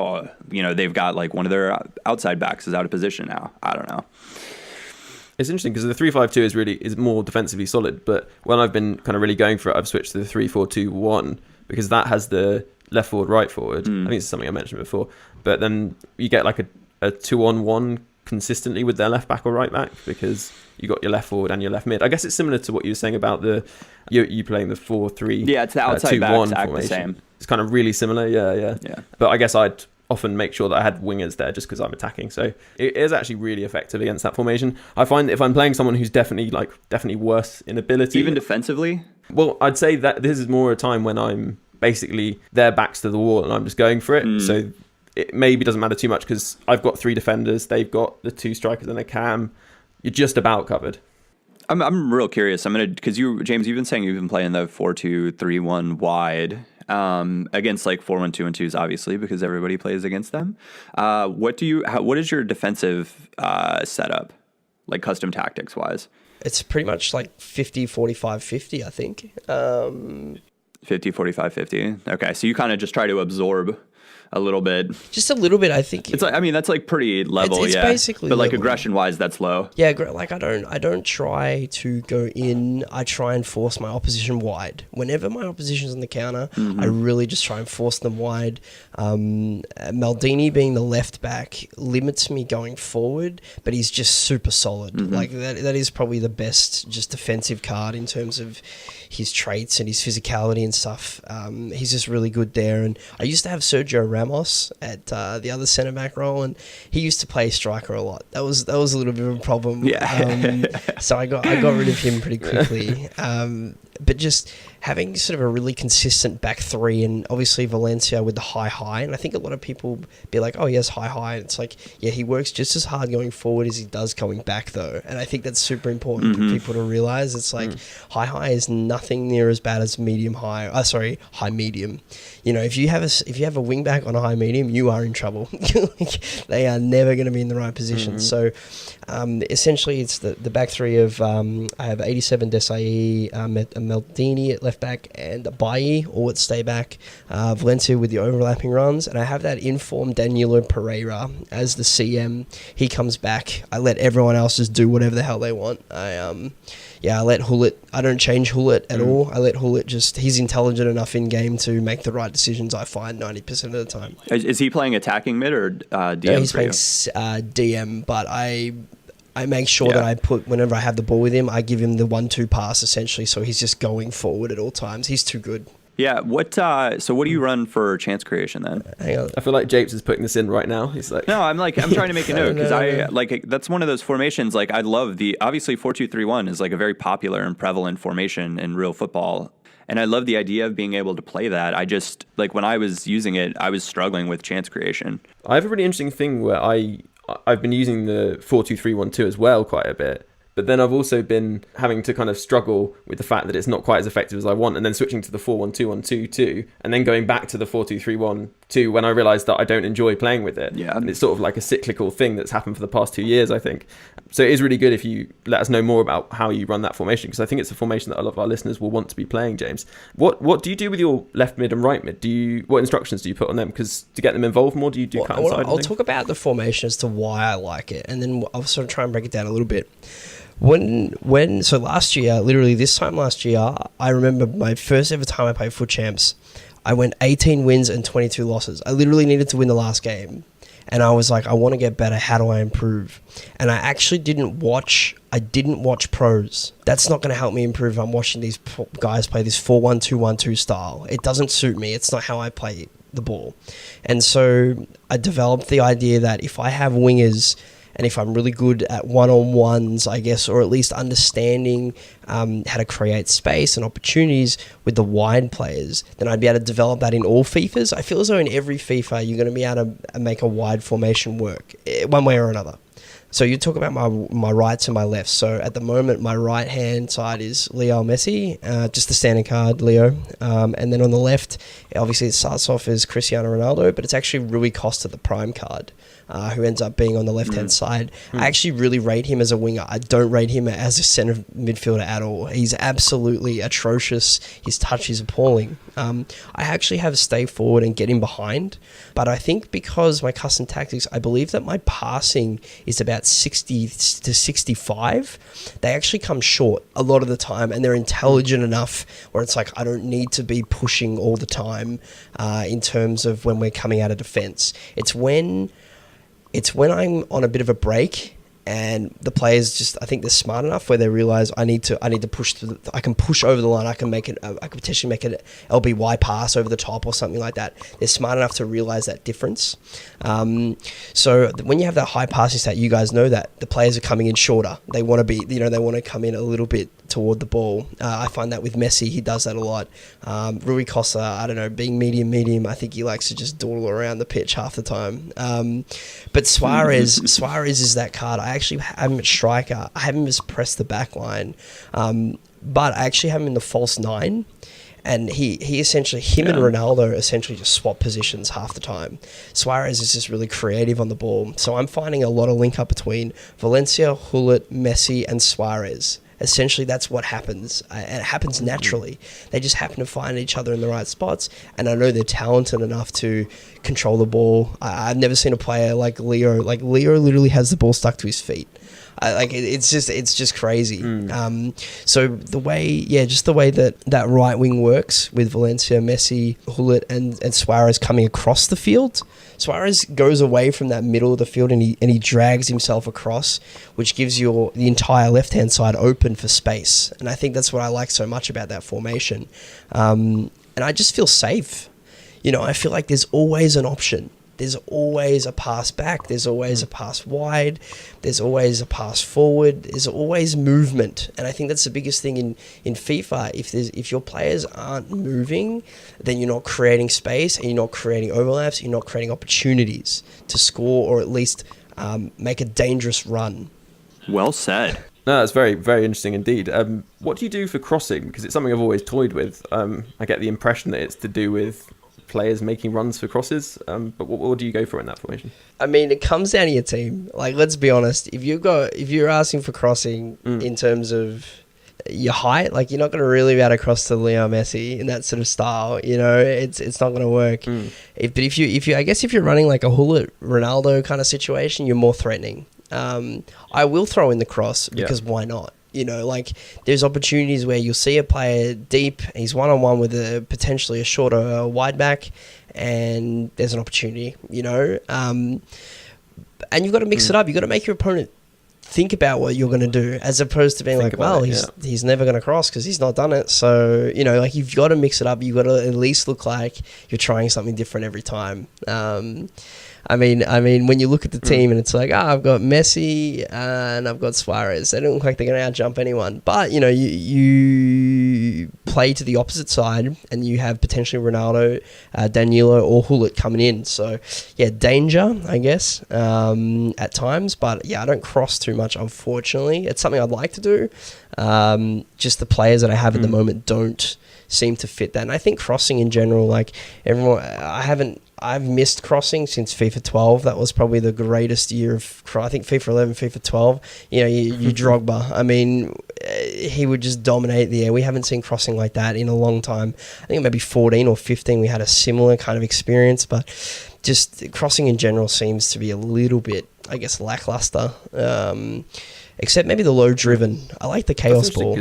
they've got like one of their outside backs is out of position now. I don't know. It's interesting because the 3-5-2 is more defensively solid, but when I've been kind of really going for it, I've switched to the 3-4-2-1 because that has the left forward, right forward. I think it's something I mentioned before. But then you get like a 2-on-1 consistently with their left back or right back because you got your left forward and your left mid. I guess it's similar to what you were saying about you playing the 4-3. Yeah, it's the outside backs act the same. It's kind of really similar. Yeah. But I guess I'd often make sure that I had wingers there just because I'm attacking. So it is actually really effective against that formation. I find that if I'm playing someone who's definitely worse in ability, even defensively. Well, I'd say that this is more a time when I'm basically their backs to the wall and I'm just going for it. So it maybe doesn't matter too much because I've got 3 defenders, they've got the 2 strikers and a cam. You're just about covered. I'm real curious. Because James, you've been saying you've been playing the 4-2-3-1 wide against like 4-1-2-1-2s, obviously, because everybody plays against them. What is your defensive setup, like custom tactics wise? It's pretty much like 50-45-50, I think. 50-45-50. Okay, so you kind of just try to absorb a little bit. Just a little bit, I think. It's like, that's like pretty level, it's basically but like level. aggression-wise, that's low. Yeah, like I don't try to go in. I try and force my opposition wide. Whenever my opposition's on the counter, I really just try and force them wide. Maldini being the left back limits me going forward, but he's just super solid. Like that is probably the best just defensive card in terms of his traits and his physicality and stuff. He's just really good there. And I used to have Sergio Ramos at the other centre back role, and he used to play striker a lot. That was a little bit of a problem. So I got rid of him pretty quickly. But just having sort of a really consistent back 3, and obviously Valencia with the high, and I think a lot of people be like, oh, he has high, and it's like, yeah, he works just as hard going forward as he does coming back though, and I think that's super important for people to realize. It's like high is nothing near as bad as high medium. If you have a wing back on a high medium, you are in trouble. They are never going to be in the right position. So essentially it's the back 3 of I have 87 Desai, Maldini at left back, and Bailly all at stay back, Valencia with the overlapping runs, and I have that informed Danilo Pereira as the CM. He comes back. I let everyone else just do whatever the hell they want. I let Hullet. I don't change Hullet at all. I let Hullet he's intelligent enough in game to make the right decisions, I find, 90% of the time. Is he playing attacking mid or DM? No, he's playing DM, but I make sure that I put, whenever I have the ball with him, I give him the 1-2 pass essentially, so he's just going forward at all times. He's too good. Yeah. So what do you run for chance creation then? Hang on. I feel like Japes is putting this in right now. He's like, no, I'm trying to make a note because that's one of those formations. Like I love obviously 4-2-3-1 is like a very popular and prevalent formation in real football. And I love the idea of being able to play that. I just, like when I was using it, I was struggling with chance creation. I have a really interesting thing where I've been using the 4-2-3-1-2 as well quite a bit. But then I've also been having to kind of struggle with the fact that it's not quite as effective as I want, and then switching to the 4-1-2-1-2-2, and then going back to the 4-2-3-1-2 when I realised that I don't enjoy playing with it. Yeah. And it's sort of like a cyclical thing that's happened for the past 2 years, I think. So it is really good if you let us know more about how you run that formation, because I think it's a formation that a lot of our listeners will want to be playing, James. What do you do with your left mid and right mid? What instructions do you put on them? Because to get them involved more, do you do cut inside? I'll talk about the formation as to why I like it, and then I'll sort of try and break it down a little bit. So last year, literally this time last year, I remember my first ever time I played Foot Champs, I went 18 wins and 22 losses. I literally needed to win the last game. And I was like, I want to get better. How do I improve? And I actually didn't watch pros. That's not going to help me improve if I'm watching these guys play this 4-1-2-1-2 style. It doesn't suit me. It's not how I play the ball. And so I developed the idea that if I have wingers, and if I'm really good at one-on-ones, I guess, or at least understanding how to create space and opportunities with the wide players, then I'd be able to develop that in all FIFAs. I feel as though in every FIFA, you're going to be able to make a wide formation work, one way or another. So you talk about my rights and my lefts. So at the moment, my right-hand side is Leo Messi, just the standard card, Leo. And then on the left, obviously it starts off as Cristiano Ronaldo, but it's actually Rui Costa, the prime card, who ends up being on the left-hand side. I actually really rate him as a winger. I don't rate him as a centre midfielder at all. He's absolutely atrocious. His touch is appalling. I actually have to stay forward and get him behind. But I think because my custom tactics, I believe that my passing is about 60 to 65. They actually come short a lot of the time, and they're intelligent enough where it's like I don't need to be pushing all the time in terms of when we're coming out of defence. It's when I'm on a bit of a break and the players just, I think they're smart enough where they realize I need to push through. I can push over the line. I can potentially make an LBY pass over the top or something like that. They're smart enough to realize that difference. So when you have that high passing stat, you guys know that the players are coming in shorter. They want to be, they want to come in a little bit toward the ball. I find that with Messi, he does that a lot. Rui Costa, I don't know, being medium, I think he likes to just dawdle around the pitch half the time. But Suarez is that card. I actually have him at striker. I have him as press the back line. But I actually have him in the false 9. And he essentially, and Ronaldo essentially just swap positions half the time. Suarez is just really creative on the ball. So I'm finding a lot of link up between Valencia, Hullet, Messi, and Suarez. Essentially, that's what happens. And it happens naturally. They just happen to find each other in the right spots. And I know they're talented enough to control the ball. I've never seen a player like Leo. Like, Leo literally has the ball stuck to his feet. It's just crazy. So the way that right wing works with Valencia, Messi, Hullet, and Suarez coming across the field. Suarez goes away from that middle of the field and he drags himself across, which gives the entire left hand side open for space. And I think that's what I like so much about that formation. And I just feel safe. I feel like there's always an option. There's always a pass back. There's always a pass wide. There's always a pass forward. There's always movement. And I think that's the biggest thing in FIFA. If your players aren't moving, then you're not creating space and you're not creating overlaps. You're not creating opportunities to score or at least make a dangerous run. Well said. No, that's very, very interesting indeed. What do you do for crossing? Because it's something I've always toyed with. I get the impression that it's to do with players making runs for crosses, but what do you go for in that formation? I mean, it comes down to your team. Like, let's be honest. If you're asking for crossing in terms of your height, like you're not going to really be able to cross to Leo Messi in that sort of style. It's not going to work. If you're running like a Hullet Ronaldo kind of situation, you're more threatening. I will throw in the cross because why not? There's opportunities where you'll see a player deep, he's one-on-one with potentially a shorter wide back, and there's an opportunity, and you've got to mix it up. You've got to make your opponent think about what you're going to do, as opposed to being he's never going to cross because he's not done it. So, you've got to mix it up. You've got to at least look like you're trying something different every time. I mean, when you look at the team and it's like, I've got Messi and I've got Suarez. They don't look like they're going to outjump anyone. But, you play to the opposite side and you have potentially Ronaldo, Danilo or Hullet coming in. So, yeah, danger, I guess, at times. But, yeah, I don't cross too much, unfortunately. It's something I'd like to do. Just the players that I have at the moment don't seem to fit that. And I think crossing in general, like everyone, I've missed crossing since FIFA 12. That was probably the greatest year of, I think FIFA 11, FIFA 12. You Drogba. I mean, he would just dominate the air. We haven't seen crossing like that in a long time. I think maybe 14 or 15 we had a similar kind of experience, but just crossing in general seems to be a little bit, I guess, lackluster. Except maybe the low driven. I like the chaos ball.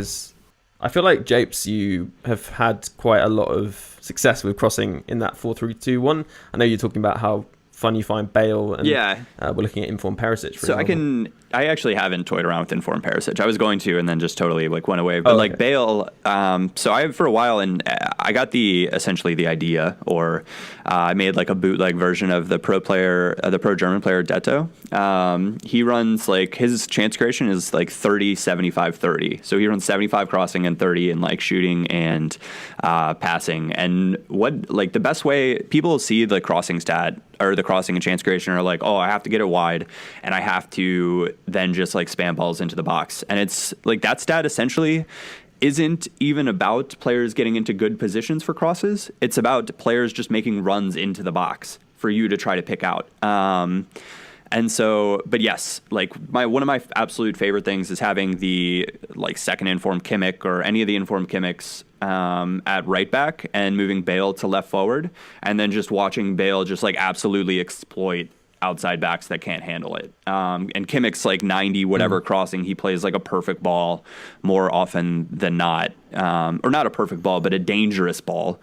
I feel like Japes, you have had quite a lot of success with crossing in that 4-3-2-1. I know you're talking about how fun you find Bale, and we're looking at Informed Perisic. For example. I actually haven't toyed around with Informed Perisic. I was going to, and then just totally went away. But Bale, so I for a while, and I got essentially the idea, or I made like a bootleg version of the pro German player Detto. He runs his chance creation is 30, 75, 30. So he runs 75 crossing and 30 in shooting and passing. And what the best way people see the crossing stat or the crossing and chance creation are I have to get it wide and I have to then just spam balls into the box. And it's that stat essentially isn't even about players getting into good positions for crosses. It's about players just making runs into the box for you to try to pick out. And so, but yes, one of my absolute favorite things is having the second informed Kimmich or any of the informed Kimmichs at right back and moving Bale to left forward, and then just watching Bale just absolutely exploit outside backs that can't handle it. And Kimmich's 90 whatever crossing, he plays a perfect ball more often than not, or not a perfect ball, but a dangerous ball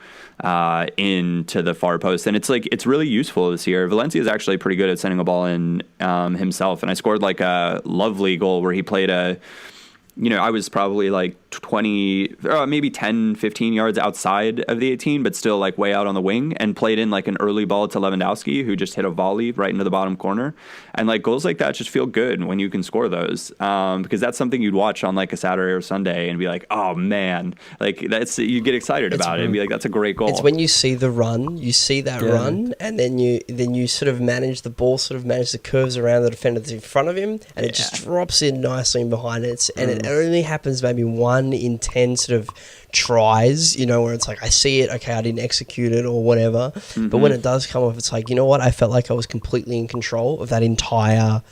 into the far post. And it's really useful this year. Valencia is actually pretty good at sending a ball in himself. And I scored a lovely goal where he played I was probably 20, maybe 10, 15 yards outside of the 18, but still way out on the wing, and played in an early ball to Lewandowski, who just hit a volley right into the bottom corner. And goals like that just feel good when you can score those, because that's something you'd watch on a Saturday or Sunday and be oh man, you get excited about it and be that's a great goal. It's when you see the run, run, and then you sort of manage the ball, manage the curves around the defender that's in front of him, and it just drops in nicely in behind it. And it only happens maybe 1 in 10 sort of tries, where it's I see it, okay, I didn't execute it or whatever. But when it does come off, it's you know what, I felt like I was completely in control of that entire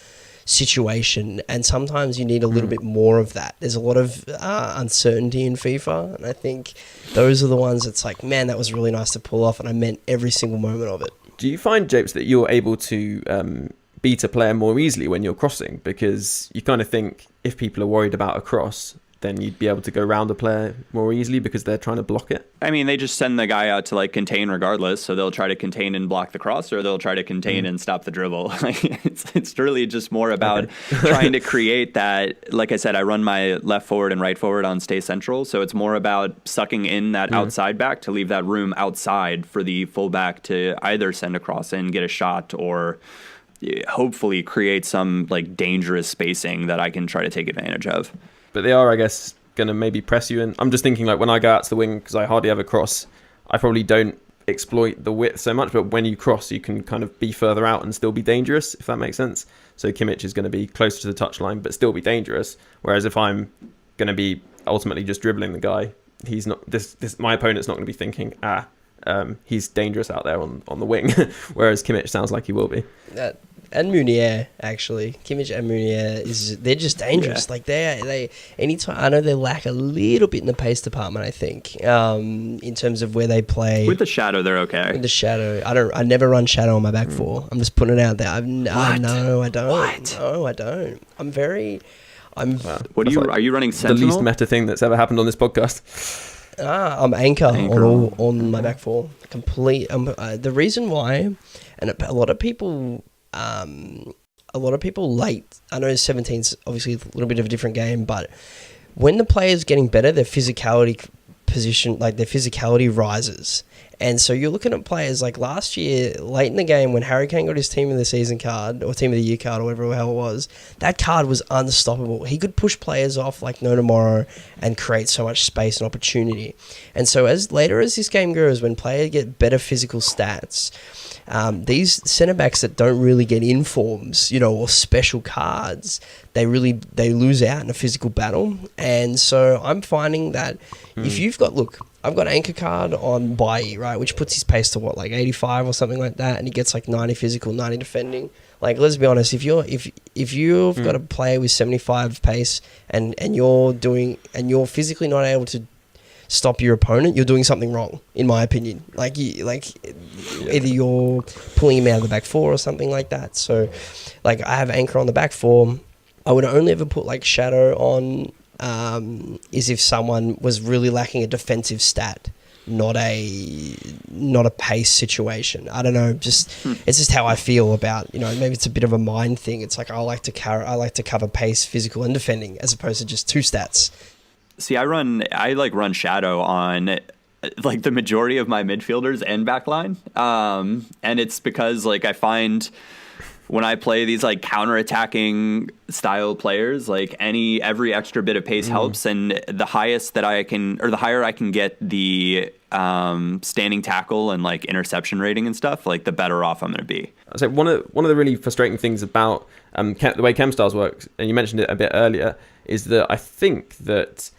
situation. And sometimes you need a little bit more of that. There's a lot of uncertainty in FIFA, and I think those are the ones that's man, that was really nice to pull off, and I meant every single moment of it. Do you find, Japes, that you're able to beat a player more easily when you're crossing? Because you kind of think if people are worried about a cross, then you'd be able to go around a player more easily because they're trying to block it. I mean, they just send the guy out to contain regardless. So they'll try to contain and block the cross, or they'll try to contain and stop the dribble. It's really just more about trying to create that. Like I said, I run my left forward and right forward on stay central. So it's more about sucking in that outside back to leave that room outside for the fullback to either send a cross in, get a shot, or hopefully create some dangerous spacing that I can try to take advantage of. But they are, I guess, going to maybe press you in. I'm just thinking when I go out to the wing, because I hardly ever cross, I probably don't exploit the width so much, but when you cross, you can kind of be further out and still be dangerous, if that makes sense. So Kimmich is going to be closer to the touchline, but still be dangerous. Whereas if I'm going to be ultimately just dribbling the guy, he's not. My opponent's not going to be thinking, he's dangerous out there on the wing. Whereas Kimmich sounds like he will be. And Munier, actually. Kimmich and Munier, they're just dangerous. Yeah. They anytime, I know they lack a little bit in the pace department, I think, in terms of where they play. With the shadow, they're okay. With the shadow. I never run shadow on my back four. I'm just putting it out there. No, I don't. What? No, I don't. What are you running Sentinel? The least meta thing that's ever happened on this podcast. I'm anchor on my back four. Complete. The reason why, and a lot of people late. I know 17's obviously a little bit of a different game, but when the player's getting better, their physicality rises, And so you're looking at players like last year, late in the game, when Harry Kane got his Team of the Season card, or Team of the Year card, or whatever the hell it was, that card was unstoppable. He could push players off like no tomorrow and create so much space and opportunity. And so as this game grows, when players get better physical stats, these centre-backs that don't really get informs, or special cards, they lose out in a physical battle. And so I'm finding that if you've got, I've got Anchor card on Bailly, right, which puts his pace to 85 or something like that, and he gets 90 physical, 90 defending. Let's be honest, if you've got a player with 75 pace and you're physically not able to stop your opponent, you're doing something wrong, in my opinion. Either you're pulling him out of the back four or something like that. So, I have Anchor on the back four. I would only ever put Shadow on is if someone was really lacking a defensive stat, not a pace situation. I don't know, it's just how I feel about, maybe it's a bit of a mind thing. It's I like to cover pace, physical, and defending, as opposed to just two stats. See, I run Shadow on the majority of my midfielders and backline, and it's because I find when I play these counter-attacking style players, every extra bit of pace helps, and the higher I can get the standing tackle and interception rating and stuff, the better off I'm going to be. So one of the really frustrating things about the way Chem Stars works, and you mentioned it a bit earlier, is that I think that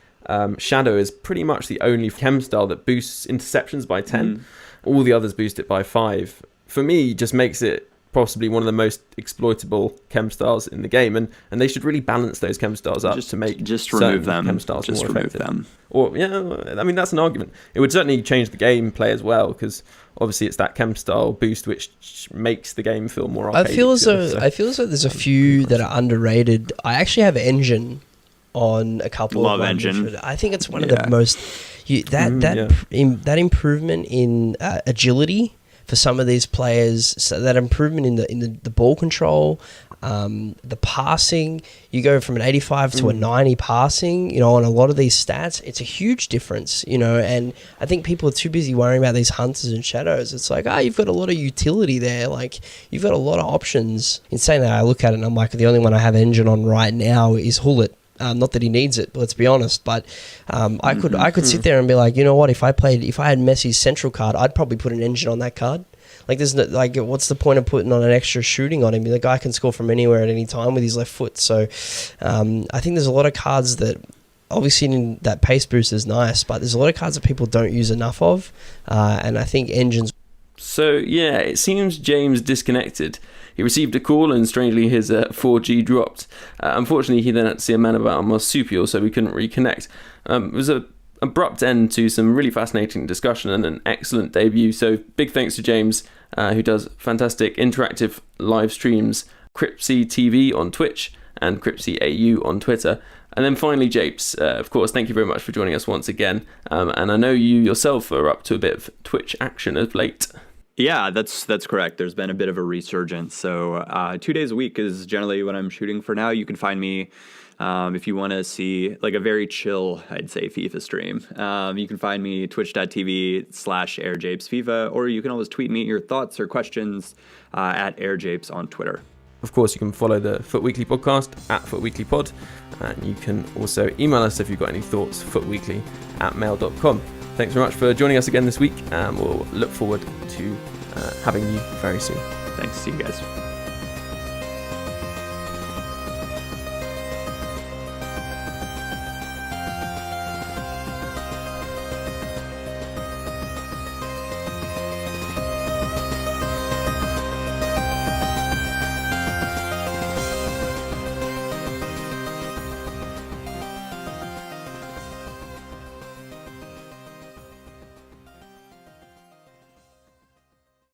Shadow is pretty much the only chem style that boosts interceptions by 10. All the others boost it by 5. For me, just makes it possibly one of the most exploitable chem styles in the game, and they should really balance those chem styles up to make remove them. Chem styles just more remove effective. them. Or that's an argument. It would certainly change the gameplay as well, because obviously it's that chem style boost which makes the game feel more arcade. I feel as though there's a few that are underrated. I actually have Engine on a couple Love of Engine. I think it's one of the most that improvement in agility for some of these players. So that improvement in the ball control, the passing. You go from an 85 to a 90 passing. On a lot of these stats, it's a huge difference. And I think people are too busy worrying about these hunters and shadows. It's you've got a lot of utility there. You've got a lot of options. In saying that, I look at it and I'm the only one I have Engine on right now is Hullet. Not that he needs it, let's be honest, but I could sit there and be like, you know what? If I had Messi's central card, I'd probably put an Engine on that card. There's no, what's the point of putting on an extra shooting on him? The guy can score from anywhere at any time with his left foot. So I think there's a lot of cards that obviously that pace boost is nice, but there's a lot of cards that people don't use enough of, and I think Engines. So yeah, it seems James disconnected. He received a call and strangely his 4G dropped. Unfortunately, he then had to see a man about a marsupial, so we couldn't reconnect. It was an abrupt end to some really fascinating discussion and an excellent debut. So big thanks to James, who does fantastic interactive live streams, CripsyTV on Twitch and CripsyAU on Twitter. And then finally, Japes, of course, thank you very much for joining us once again. And I know you yourself are up to a bit of Twitch action of late. Yeah, that's correct. There's been a bit of a resurgence. So 2 days a week is generally what I'm shooting for now. You can find me if you want to see a very chill, I'd say, FIFA stream. You can find me twitch.tv/AirJapesFIFA, or you can always tweet me your thoughts or questions at AirJapes on Twitter. Of course, you can follow the Foot Weekly podcast at FootWeeklyPod, and you can also email us if you've got any thoughts, footweekly@mail.com. Thanks very much for joining us again this week, and we'll look forward to having you very soon. Thanks. See you guys.